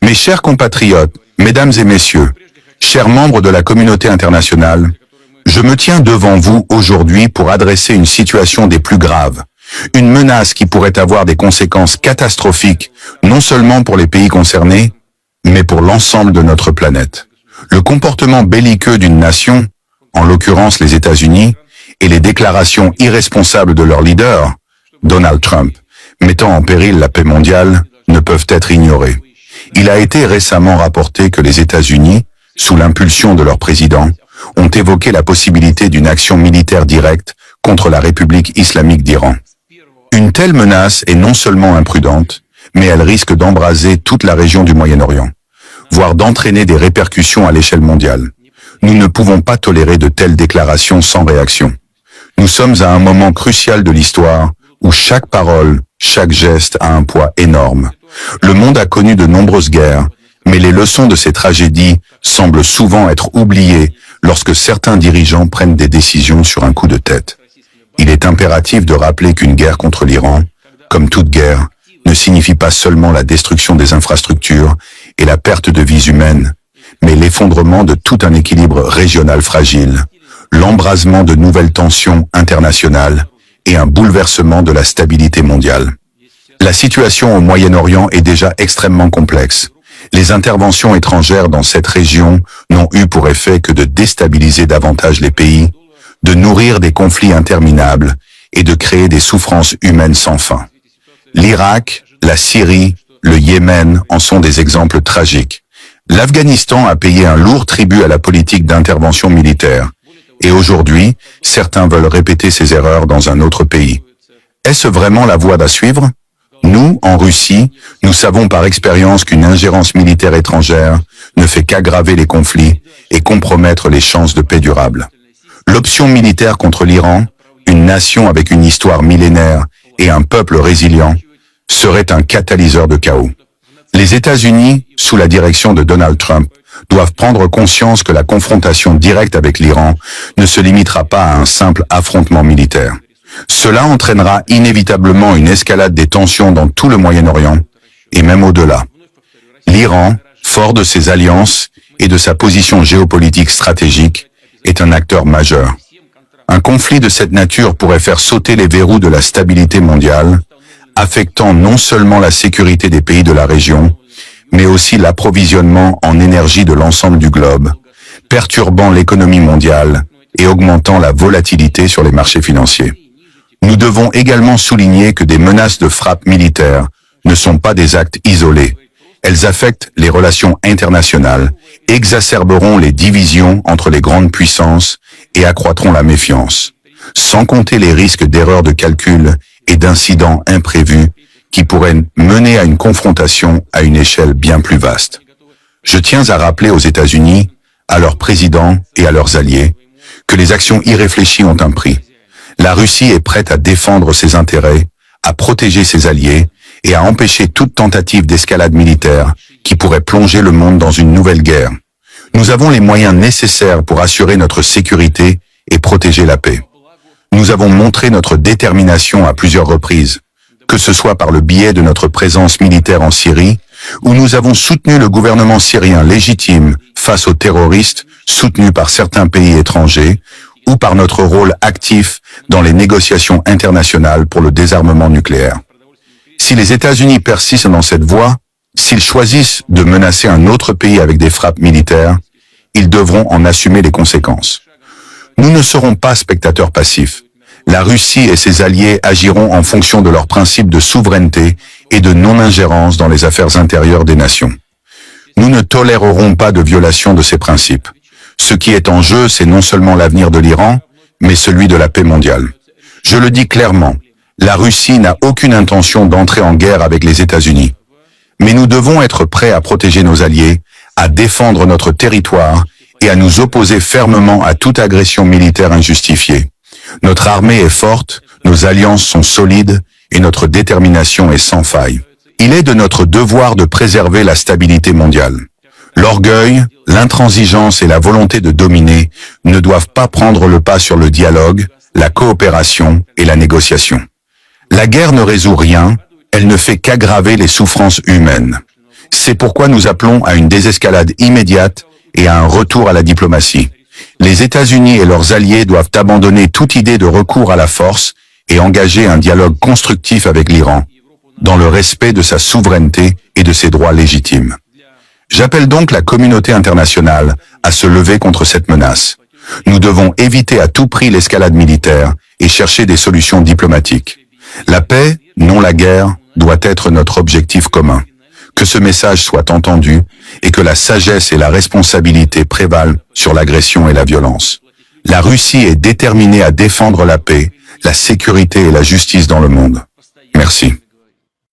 Mes chers compatriotes, mesdames et messieurs, chers membres de la communauté internationale, je me tiens devant vous aujourd'hui pour adresser une situation des plus graves, une menace qui pourrait avoir des conséquences catastrophiques, non seulement pour les pays concernés, mais pour l'ensemble de notre planète. Le comportement belliqueux d'une nation, en l'occurrence les États-Unis, et les déclarations irresponsables de leur leader, Donald Trump, mettant en péril la paix mondiale, ne peuvent être ignorés. Il a été récemment rapporté que les États-Unis, sous l'impulsion de leur président, ont évoqué la possibilité d'une action militaire directe contre la République islamique d'Iran. Une telle menace est non seulement imprudente, mais elle risque d'embraser toute la région du Moyen-Orient, voire d'entraîner des répercussions à l'échelle mondiale. Nous ne pouvons pas tolérer de telles déclarations sans réaction. Nous sommes à un moment crucial de l'histoire où chaque parole, chaque geste a un poids énorme. Le monde a connu de nombreuses guerres, mais les leçons de ces tragédies semblent souvent être oubliées lorsque certains dirigeants prennent des décisions sur un coup de tête. Il est impératif de rappeler qu'une guerre contre l'Iran, comme toute guerre, ne signifie pas seulement la destruction des infrastructures et la perte de vies humaines, mais l'effondrement de tout un équilibre régional fragile, l'embrasement de nouvelles tensions internationales et un bouleversement de la stabilité mondiale. La situation au Moyen-Orient est déjà extrêmement complexe. Les interventions étrangères dans cette région n'ont eu pour effet que de déstabiliser davantage les pays, de nourrir des conflits interminables et de créer des souffrances humaines sans fin. L'Irak, la Syrie, le Yémen en sont des exemples tragiques. L'Afghanistan a payé un lourd tribut à la politique d'intervention militaire. Et aujourd'hui, certains veulent répéter ces erreurs dans un autre pays. Est-ce vraiment la voie à suivre? Nous, en Russie, nous savons par expérience qu'une ingérence militaire étrangère ne fait qu'aggraver les conflits et compromettre les chances de paix durable. L'option militaire contre l'Iran, une nation avec une histoire millénaire et un peuple résilient, serait un catalyseur de chaos. Les États-Unis, sous la direction de Donald Trump, doivent prendre conscience que la confrontation directe avec l'Iran ne se limitera pas à un simple affrontement militaire. Cela entraînera inévitablement une escalade des tensions dans tout le Moyen-Orient, et même au-delà. L'Iran, fort de ses alliances et de sa position géopolitique stratégique, est un acteur majeur. Un conflit de cette nature pourrait faire sauter les verrous de la stabilité mondiale, affectant non seulement la sécurité des pays de la région, mais aussi l'approvisionnement en énergie de l'ensemble du globe, perturbant l'économie mondiale et augmentant la volatilité sur les marchés financiers. Nous devons également souligner que des menaces de frappe militaire ne sont pas des actes isolés. Elles affectent les relations internationales, exacerberont les divisions entre les grandes puissances et accroîtront la méfiance, sans compter les risques d'erreurs de calcul et d'incidents imprévus qui pourraient mener à une confrontation à une échelle bien plus vaste. Je tiens à rappeler aux États-Unis, à leurs présidents et à leurs alliés, que les actions irréfléchies ont un prix. La Russie est prête à défendre ses intérêts, à protéger ses alliés et à empêcher toute tentative d'escalade militaire qui pourrait plonger le monde dans une nouvelle guerre. Nous avons les moyens nécessaires pour assurer notre sécurité et protéger la paix. Nous avons montré notre détermination à plusieurs reprises, que ce soit par le biais de notre présence militaire en Syrie, où nous avons soutenu le gouvernement syrien légitime face aux terroristes soutenus par certains pays étrangers, ou par notre rôle actif dans les négociations internationales pour le désarmement nucléaire. Si les États-Unis persistent dans cette voie, s'ils choisissent de menacer un autre pays avec des frappes militaires, ils devront en assumer les conséquences. Nous ne serons pas spectateurs passifs. La Russie et ses alliés agiront en fonction de leurs principes de souveraineté et de non-ingérence dans les affaires intérieures des nations. Nous ne tolérerons pas de violation de ces principes. Ce qui est en jeu, c'est non seulement l'avenir de l'Iran, mais celui de la paix mondiale. Je le dis clairement, la Russie n'a aucune intention d'entrer en guerre avec les États-Unis. Mais nous devons être prêts à protéger nos alliés, à défendre notre territoire et à nous opposer fermement à toute agression militaire injustifiée. Notre armée est forte, nos alliances sont solides et notre détermination est sans faille. Il est de notre devoir de préserver la stabilité mondiale. L'orgueil, l'intransigeance et la volonté de dominer ne doivent pas prendre le pas sur le dialogue, la coopération et la négociation. La guerre ne résout rien, elle ne fait qu'aggraver les souffrances humaines. C'est pourquoi nous appelons à une désescalade immédiate et à un retour à la diplomatie. Les États-Unis et leurs alliés doivent abandonner toute idée de recours à la force et engager un dialogue constructif avec l'Iran, dans le respect de sa souveraineté et de ses droits légitimes. J'appelle donc la communauté internationale à se lever contre cette menace. Nous devons éviter à tout prix l'escalade militaire et chercher des solutions diplomatiques. La paix, non la guerre, doit être notre objectif commun. Que ce message soit entendu et que la sagesse et la responsabilité prévalent sur l'agression et la violence. La Russie est déterminée à défendre la paix, la sécurité et la justice dans le monde. Merci.